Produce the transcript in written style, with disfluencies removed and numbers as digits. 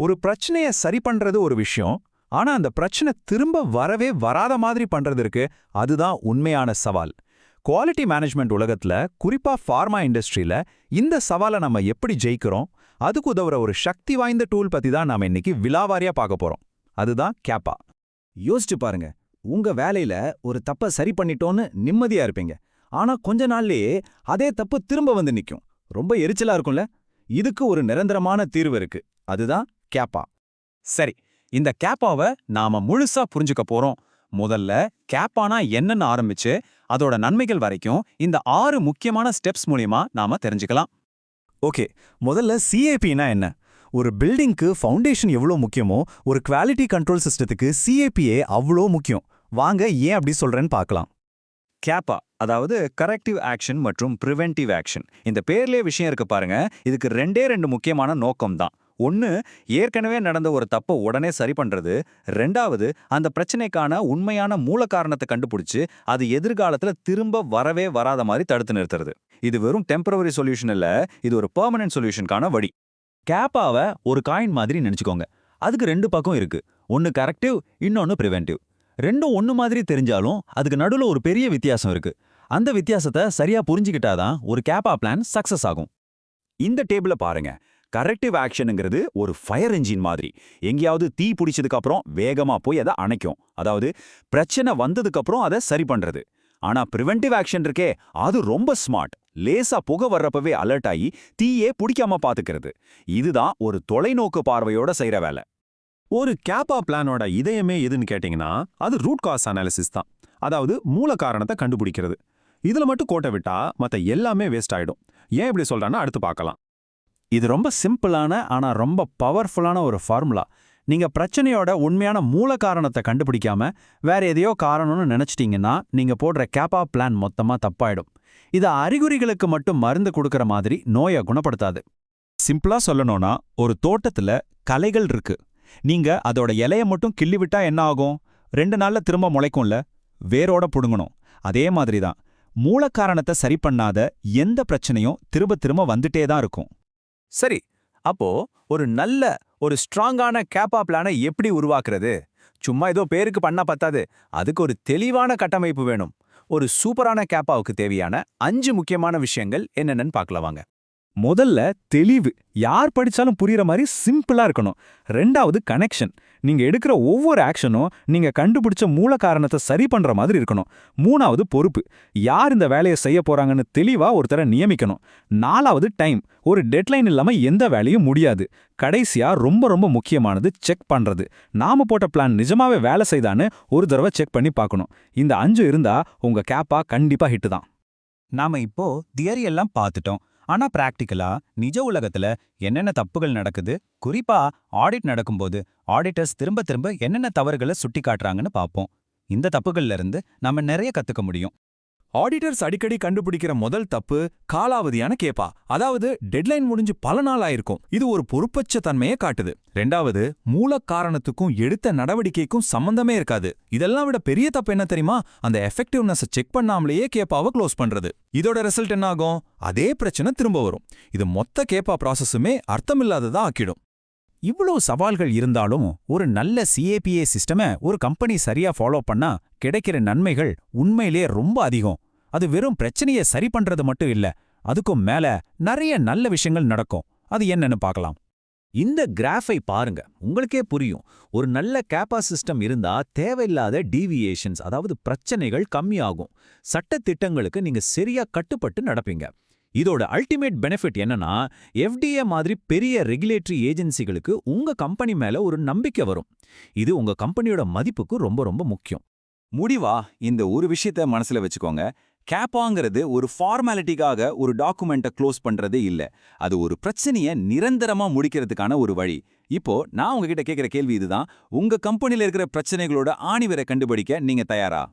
ஒரு பிரச்சனைய சரி பண்றது ஒரு விஷயம். ஆனா அந்த பிரச்சனை திரும்ப வரவே வராத மாதிரி பண்றது இருக்கு, அதுதான் உண்மையான சவால். குவாலிட்டி மேனேஜ்மெண்ட் உலகத்துல, குறிப்பா ஃபார்மா இண்டஸ்ட்ரியில இந்த சவாலை நம்ம எப்படி ஜெயிக்கிறோம், அதுக்கு உதவுற ஒரு சக்தி வாய்ந்த டூல் பத்தி தான் நாம இன்னைக்கு விலாவாரியா பார்க்க போறோம். அதுதான் கேப்பா. யோசிச்சு பாருங்க. உங்க வேலையில ஒரு தப்ப சரி பண்ணிட்டோன்னு நிம்மதியா இருப்பீங்க. ஆனா கொஞ்ச நாள்லயே அதே தப்பு திரும்ப வந்து நிக்கும். ரொம்ப எரிச்சலா இருக்கும்ல? இதுக்கு ஒரு நிரந்தரமான தீர்வு இருக்கு. அதுதான் கேப்பா. சரி, இந்த கேப்பாவை நாம முழுசா புரிஞ்சுக்க போறோம். முதல்ல கேப்பானா என்னன்னு ஆரம்பிச்சு அதோட நன்மைகள் வரைக்கும் இந்த 6 முக்கியமான ஸ்டெப்ஸ் மூலியமா நாம தெரிஞ்சுக்கலாம். ஓகே, முதல்ல சிஏபினா என்ன? ஒரு பில்டிங்க்கு ஃபவுண்டேஷன் எவ்வளோ முக்கியமோ, ஒரு குவாலிட்டி கண்ட்ரோல் சிஸ்டத்துக்கு சிஏபிஏ அவ்வளோ முக்கியம். வாங்க ஏன் அப்படி சொல்றேன்னு பார்க்கலாம். கேப்பா, அதாவது கரெக்டிவ் ஆக்ஷன் மற்றும் பிரிவென்டிவ் ஆக்ஷன். இந்த பேர்லயே விஷயம் இருக்கு பாருங்க. இதுக்கு ரெண்டு முக்கியமான நோக்கம் தான். ஒன்னு, ஏற்கனவே நடந்த ஒரு தப்பை உடனே சரி பண்றது. ரெண்டாவது, அந்த பிரச்சனைக்கான உண்மையான மூல காரணத்தை கண்டுபிடிச்சு அது எதிர்காலத்துல திரும்ப வரவே வராத மாதிரி தடுத்து நிறுத்துறது. இது வெறும் டெம்பரவரி சொல்யூஷன் இல்ல, இது ஒரு பெர்மனன்ட் சொல்யூஷனுக்கான வழி. கேப்பாவை ஒரு காயின் மாதிரி நினைச்சுக்கோங்க. அதுக்கு 2 பக்கம் இருக்கு. ஒன்னு கரெக்டிவ், இன்னொன்னு பிரிவென்டிவ். ரெண்டும் ஒன்னு மாதிரி தெரிஞ்சாலும் அதுக்கு நடுவுல ஒரு பெரிய வித்தியாசம் இருக்கு. அந்த வித்தியாசத்தை சரியா புரிஞ்சுக்கிட்டாதான் ஒரு கேப்பா பிளான் சக்சஸ் ஆகும். இந்த டேபிள பாருங்க. கரெக்டிவ் ஆக்ஷனுங்கிறது ஒரு ஃபயர் என்ஜின் மாதிரி. எங்கேயாவது தீ பிடிச்சதுக்கு அப்புறம் வேகமா போய் அதை அணைக்கும். அதாவது பிரச்சனை வந்ததுக்கு அப்புறம் அதை சரி பண்றது. ஆனா பிரிவென்டிவ் ஆக்ஷன் இருக்கே, அது ரொம்ப ஸ்மார்ட். லேசா புகை வர்றப்பவே அலர்ட் ஆகி தீயே பிடிக்காம பாத்துக்கிறது. இதுதான் ஒரு தொலைநோக்கு பார்வையோட செய்யற வேலை. ஒரு கேப்பா பிளானோட இதயமே எதுன்னு கேட்டிங்கன்னா, அது ரூட் காஸ் அனாலிசிஸ் தான். அதாவது மூல காரணத்தை கண்டுபிடிக்கிறது. இதுல மட்டும் கோட்டை விட்டா மத்த எல்லாமே வேஸ்ட் ஆயிடும். ஏன் இப்படி சொல்றான்னு அடுத்து பார்க்கலாம். இது ரொம்ப சிம்பிளான ஆனா ரொம்ப பவர்ஃபுல்லான ஒரு ஃபார்முலா. நீங்க பிரச்சனையோட உண்மையான மூல காரணத்தை கண்டுபிடிக்காம வேற எதையோ காரணம்னு நினைச்சிட்டீங்கன்னா நீங்க போடுற கேப்பா பிளான் மொத்தமா தப்பாயிடும். இது அறிகுறிகளுக்கு மட்டும் மருந்து கொடுக்கற மாதிரி நோயை குணப்படுத்தாது. சிம்பிளா சொல்லணும்னா, ஒரு தோட்டத்துல களைகள் இருக்கு. நீங்க அதோட இலைய மட்டும் கிள்ளிவிட்டா என்ன ஆகும்? 2 நாள்ல திரும்ப முளைக்கும்ல. வேரோட புடுங்கணும். அதே மாதிரிதான் மூல காரணத்தை சரி பண்ணாத எந்த பிரச்சனையும் திரும்ப திரும்ப வந்துட்டே தான் இருக்கும். சரி, அப்போ ஒரு ஸ்ட்ராங்கான கேப்பா பிளானை எப்படி உருவாக்குறது? சும்மா ஏதோ பேருக்கு பண்ணா பத்தாது. அதுக்கு ஒரு தெளிவான கட்டமைப்பு வேணும். ஒரு சூப்பரான கேப்பாவுக்கு தேவையான 5 முக்கியமான விஷயங்கள் என்னென்னு பார்க்கலாம் வாங்க. முதல்ல தெளிவு. யார் படிச்சாலும் புரியுற மாதிரி சிம்பிளா இருக்கணும். ரெண்டாவது கனெக்ஷன். நீங்க எடுக்கிற ஒவ்வொரு ஆக்ஷனும் நீங்க கண்டுபிடிச்ச மூல காரணத்தை சரி பண்ற மாதிரி இருக்கணும். மூணாவது பொறுப்பு. யார் இந்த வேலையை செய்ய போறாங்கன்னு தெளிவா ஒருத்தரை நியமிக்கணும். நாலாவது டைம். ஒரு டெட்லைன் இல்லாம எந்த வேலையும் முடியாது. கடைசியா ரொம்ப முக்கியமானது செக் பண்றது. நாம போட்ட பிளான் நிஜமாவே வேலை செய்தான்னு ஒரு தடவை செக் பண்ணி பார்க்கணும். இந்த 5 இருந்தா உங்க கேப்பா கண்டிப்பா ஹிட் தான். நாம இப்போ தியரி எல்லாம் பார்த்துட்டோம். ஆனா பிராக்டிக்கலா நிஜ உலகத்துல என்னென்ன தப்புகள் நடக்குது, குறிப்பா ஆடிட் நடக்கும்போது ஆடிட்டர்ஸ் திரும்ப என்னென்ன தவறுகளை சுட்டி காட்டுறாங்கன்னு பார்ப்போம். இந்த தப்புகள்ல இருந்து நம்ம நிறைய கத்துக்க முடியும். ஆடிட்டர்ஸ் அடிக்கடி கண்டுபிடிக்கிற முதல் தப்பு காலாவதியான கேப்பா. அதாவது டெட்லைன் முடிஞ்சு பல நாள் ஆயிருக்கும். இது ஒரு பொறுப்பற்ற தன்மையை காட்டுது. ரெண்டாவது, மூல காரணத்துக்கும் எடுத்த நடவடிக்கைக்கும் சம்பந்தமே இருக்காது. இதெல்லாம் விட பெரிய தப்பு என்ன தெரியுமா? அந்த எஃபெக்டிவ்னஸை செக் பண்ணாமலேயே கேப்பாவை க்ளோஸ் பண்றது. இதோட ரிசல்ட் என்ன ஆகும்? அதே பிரச்சனை திரும்ப வரும். இது மொத்த கேப்பா ப்ராசஸுமே அர்த்தமில்லாததா ஆக்கிடும். இவ்வளோ சவால்கள் இருந்தாலும் ஒரு நல்ல சிஏபிஏ சிஸ்டமை ஒரு கம்பெனி சரியா ஃபாலோ பண்ணா கிடைக்கிற நன்மைகள் உண்மையிலே ரொம்ப அதிகம். அது வெறும் பிரச்சனையை சரி பண்றது மட்டும் இல்ல, அதுக்கும் மேல நிறைய நல்ல விஷயங்கள் நடக்கும். அது என்னன்னு பார்க்கலாம். இந்த கிராஃபை பாருங்க, உங்களுக்கே புரியும். ஒரு நல்ல கேப்பா சிஸ்டம் இருந்தா தேவையில்லாத டீவியேஷன்ஸ், அதாவது பிரச்சனைகள் கம்மியாகும். சட்ட திட்டங்களுக்கு நீங்க சரியா கட்டுப்பட்டு நடப்பீங்க. இதோட அல்டிமேட் பெனிஃபிட் என்னன்னா, FDA மாதிரி பெரிய ரெகுலேட்டரி ஏஜென்சிகளுக்கு உங்க கம்பெனி மேல ஒரு நம்பிக்கை வரும். இது உங்க கம்பெனியோட மதிப்புக்கு ரொம்ப முக்கியம். முடிவா இந்த ஒரு விஷயத்த மனசுல வச்சுக்கோங்க. கேப்பாங்கிறது ஒரு ஃபார்மாலிட்டிக்காக ஒரு டாக்குமெண்ட்டை க்ளோஸ் பண்றதே இல்ல. அது ஒரு பிரச்சனையை நிரந்தரமா முடிக்கிறதுக்கான ஒரு வழி. இப்போ நான் உங்ககிட்ட கேட்கிற கேள்வி இதுதான். உங்க கம்பெனில இருக்கிற பிரச்சனைகளோட ஆணிவேரை கண்டுபிடிக்க நீங்க தயாரா?